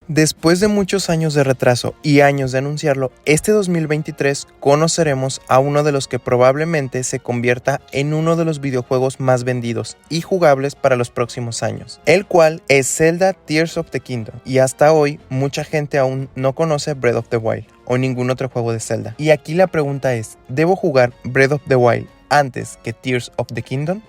Después de muchos años de retraso y años de anunciarlo, este 2023 conoceremos a uno de los que probablemente se convierta en uno de los videojuegos más vendidos y jugables para los próximos años, el cual es Zelda Tears of the Kingdom, y hasta hoy mucha gente aún no conoce Breath of the Wild o ningún otro juego de Zelda. Y aquí la pregunta es, ¿debo jugar Breath of the Wild antes que Tears of the Kingdom?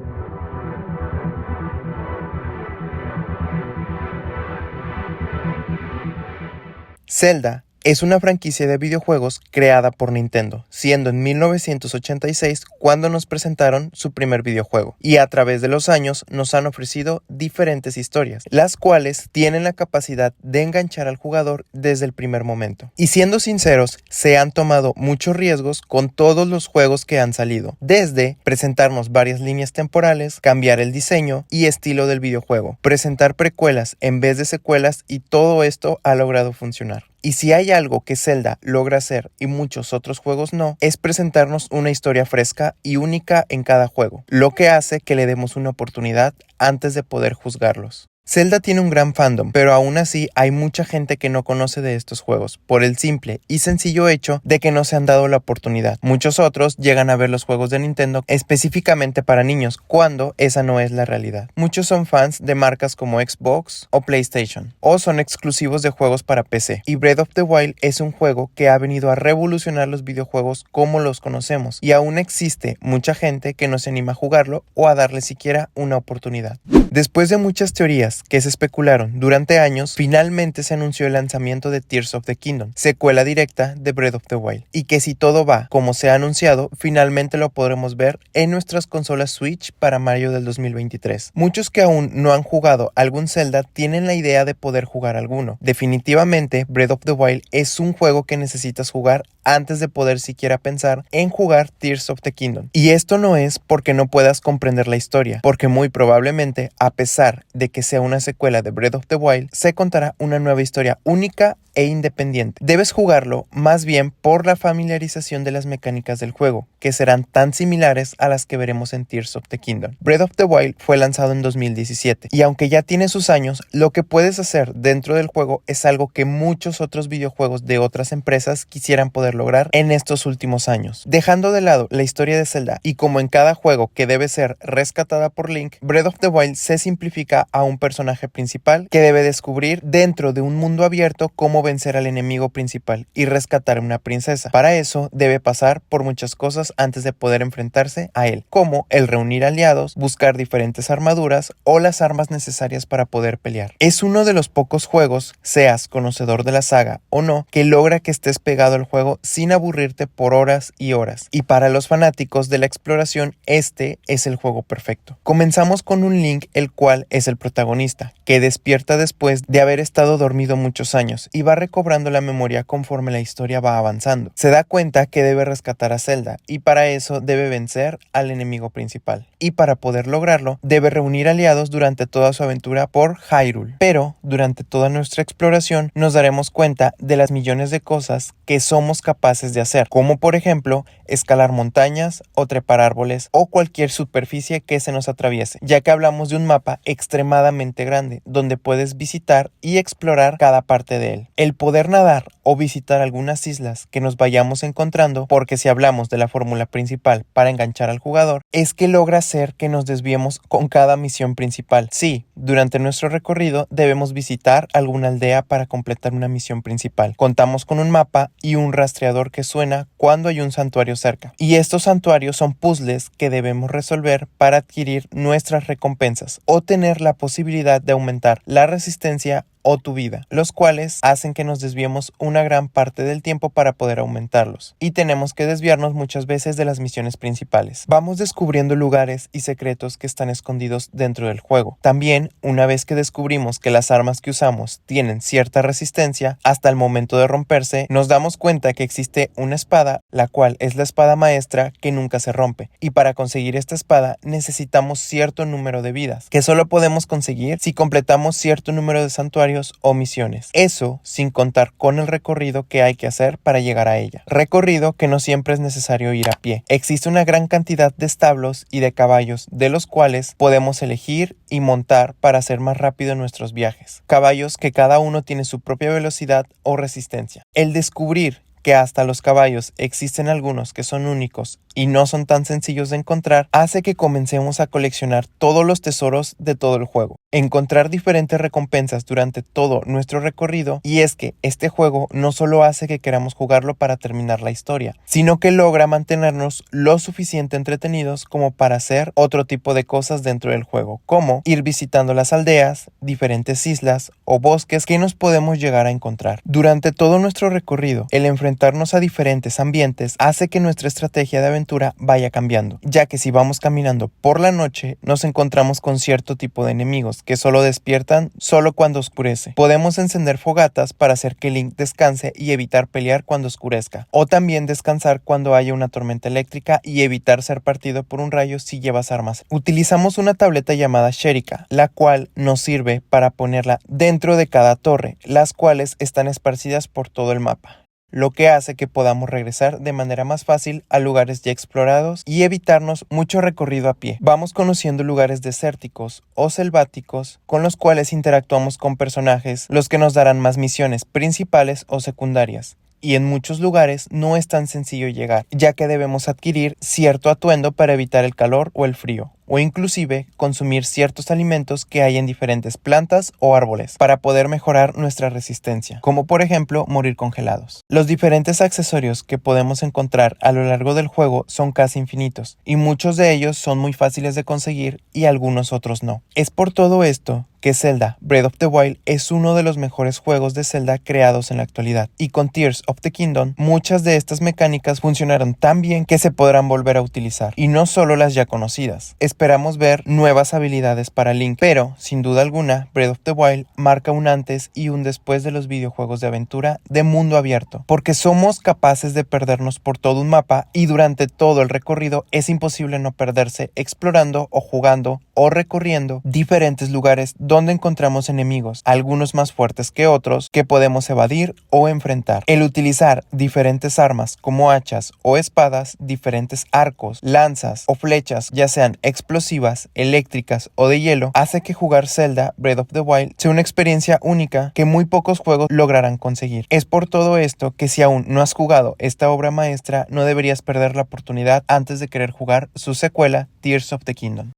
Zelda es una franquicia de videojuegos creada por Nintendo, siendo en 1986 cuando nos presentaron su primer videojuego, y a través de los años nos han ofrecido diferentes historias, las cuales tienen la capacidad de enganchar al jugador desde el primer momento. Y siendo sinceros, se han tomado muchos riesgos con todos los juegos que han salido, desde presentarnos varias líneas temporales, cambiar el diseño y estilo del videojuego, presentar precuelas en vez de secuelas, y todo esto ha logrado funcionar. Y si hay algo que Zelda logra hacer y muchos otros juegos no, es presentarnos una historia fresca y única en cada juego, lo que hace que le demos una oportunidad antes de poder juzgarlos. Zelda tiene un gran fandom, pero aún así hay mucha gente que no conoce de estos juegos, por el simple y sencillo hecho de que no se han dado la oportunidad. Muchos otros llegan a ver los juegos de Nintendo específicamente para niños, cuando esa no es la realidad. Muchos son fans de marcas como Xbox o PlayStation, o son exclusivos de juegos para PC, y Breath of the Wild es un juego que ha venido a revolucionar los videojuegos como los conocemos, y aún existe mucha gente que no se anima a jugarlo o a darle siquiera una oportunidad. Después de muchas teorías que se especularon durante años, finalmente se anunció el lanzamiento de Tears of the Kingdom, secuela directa de Breath of the Wild, y que si todo va como se ha anunciado, finalmente lo podremos ver en nuestras consolas Switch para mayo del 2023. Muchos que aún no han jugado algún Zelda tienen la idea de poder jugar alguno. Definitivamente, Breath of the Wild es un juego que necesitas jugar antes de poder siquiera pensar en jugar Tears of the Kingdom. Y esto no es porque no puedas comprender la historia, porque muy probablemente, a pesar de que sea una secuela de Breath of the Wild, se contará una nueva historia única e independiente. Debes jugarlo más bien por la familiarización de las mecánicas del juego, que serán tan similares a las que veremos en Tears of the Kingdom. Breath of the Wild fue lanzado en 2017, y aunque ya tiene sus años, lo que puedes hacer dentro del juego es algo que muchos otros videojuegos de otras empresas quisieran poder lograr en estos últimos años. Dejando de lado la historia de Zelda, y como en cada juego que debe ser rescatada por Link, Breath of the Wild se simplifica a un personaje principal que debe descubrir dentro de un mundo abierto cómo vencer al enemigo principal y rescatar a una princesa. Para eso debe pasar por muchas cosas antes de poder enfrentarse a él, como el reunir aliados, buscar diferentes armaduras o las armas necesarias para poder pelear. Es uno de los pocos juegos, seas conocedor de la saga o no, que logra que estés pegado al juego sin aburrirte por horas y horas. Y para los fanáticos de la exploración, este es el juego perfecto. Comenzamos con un Link, el cual es el protagonista, que despierta después de haber estado dormido muchos años y va recobrando la memoria conforme la historia va avanzando. Se da cuenta que debe rescatar a Zelda, y para eso debe vencer al enemigo principal. Y para poder lograrlo, debe reunir aliados durante toda su aventura por Hyrule. Pero durante toda nuestra exploración nos daremos cuenta de las millones de cosas que somos capaces de hacer, como por ejemplo escalar montañas o trepar árboles o cualquier superficie que se nos atraviese, ya que hablamos de un mapa extremadamente grande donde puedes visitar y explorar cada parte de él. El poder nadar o visitar algunas islas que nos vayamos encontrando, porque si hablamos de la fórmula principal para enganchar al jugador, es que logra hacer que nos desviemos con cada misión principal. Sí, durante nuestro recorrido debemos visitar alguna aldea para completar una misión principal. Contamos con un mapa y un rastreador que suena cuando hay un santuario cerca. Y estos santuarios son puzzles que debemos resolver para adquirir nuestras recompensas o tener la posibilidad de aumentar la resistencia o tu vida, los cuales hacen que nos desviemos una gran parte del tiempo para poder aumentarlos, y tenemos que desviarnos muchas veces de las misiones principales. Vamos descubriendo lugares y secretos que están escondidos dentro del juego. También, una vez que descubrimos que las armas que usamos tienen cierta resistencia, hasta el momento de romperse, nos damos cuenta que existe una espada, la cual es la espada maestra que nunca se rompe, y para conseguir esta espada necesitamos cierto número de vidas, que solo podemos conseguir si completamos cierto número de santuarios secundarios o misiones. Eso sin contar con el recorrido que hay que hacer para llegar a ella. Recorrido que no siempre es necesario ir a pie. Existe una gran cantidad de establos y de caballos de los cuales podemos elegir y montar para hacer más rápido nuestros viajes. Caballos que cada uno tiene su propia velocidad o resistencia. El descubrir que hasta los caballos existen algunos que son únicos y no son tan sencillos de encontrar, hace que comencemos a coleccionar todos los tesoros de todo el juego. Encontrar diferentes recompensas durante todo nuestro recorrido, y es que este juego no solo hace que queramos jugarlo para terminar la historia, sino que logra mantenernos lo suficiente entretenidos como para hacer otro tipo de cosas dentro del juego, como ir visitando las aldeas, diferentes islas o bosques que nos podemos llegar a encontrar. Durante todo nuestro recorrido, el enfrentarnos a diferentes ambientes hace que nuestra estrategia de aventura vaya cambiando, ya que si vamos caminando por la noche nos encontramos con cierto tipo de enemigos que solo despiertan solo cuando oscurece. Podemos encender fogatas para hacer que Link descanse y evitar pelear cuando oscurezca, o también descansar cuando haya una tormenta eléctrica y evitar ser partido por un rayo si llevas armas. Utilizamos una tableta llamada Sherika, la cual nos sirve para ponerla dentro de cada torre, las cuales están esparcidas por todo el mapa, lo que hace que podamos regresar de manera más fácil a lugares ya explorados y evitarnos mucho recorrido a pie. Vamos conociendo lugares desérticos o selváticos con los cuales interactuamos con personajes, los que nos darán más misiones principales o secundarias. Y en muchos lugares no es tan sencillo llegar, ya que debemos adquirir cierto atuendo para evitar el calor o el frío, o inclusive consumir ciertos alimentos que hay en diferentes plantas o árboles para poder mejorar nuestra resistencia, como por ejemplo morir congelados. Los diferentes accesorios que podemos encontrar a lo largo del juego son casi infinitos, y muchos de ellos son muy fáciles de conseguir y algunos otros no. Es por todo esto que Zelda Breath of the Wild es uno de los mejores juegos de Zelda creados en la actualidad, y con Tears of the Kingdom muchas de estas mecánicas funcionaron tan bien que se podrán volver a utilizar, y no solo las ya conocidas. Esperamos ver nuevas habilidades para Link, pero sin duda alguna Breath of the Wild marca un antes y un después de los videojuegos de aventura de mundo abierto, porque somos capaces de perdernos por todo un mapa y durante todo el recorrido es imposible no perderse explorando o jugando o recorriendo diferentes lugares donde encontramos enemigos, algunos más fuertes que otros, que podemos evadir o enfrentar. El utilizar diferentes armas como hachas o espadas, diferentes arcos, lanzas o flechas, ya sean explosivas, eléctricas o de hielo, hace que jugar Zelda Breath of the Wild sea una experiencia única que muy pocos juegos lograrán conseguir. Es por todo esto que si aún no has jugado esta obra maestra, no deberías perder la oportunidad antes de querer jugar su secuela Tears of the Kingdom.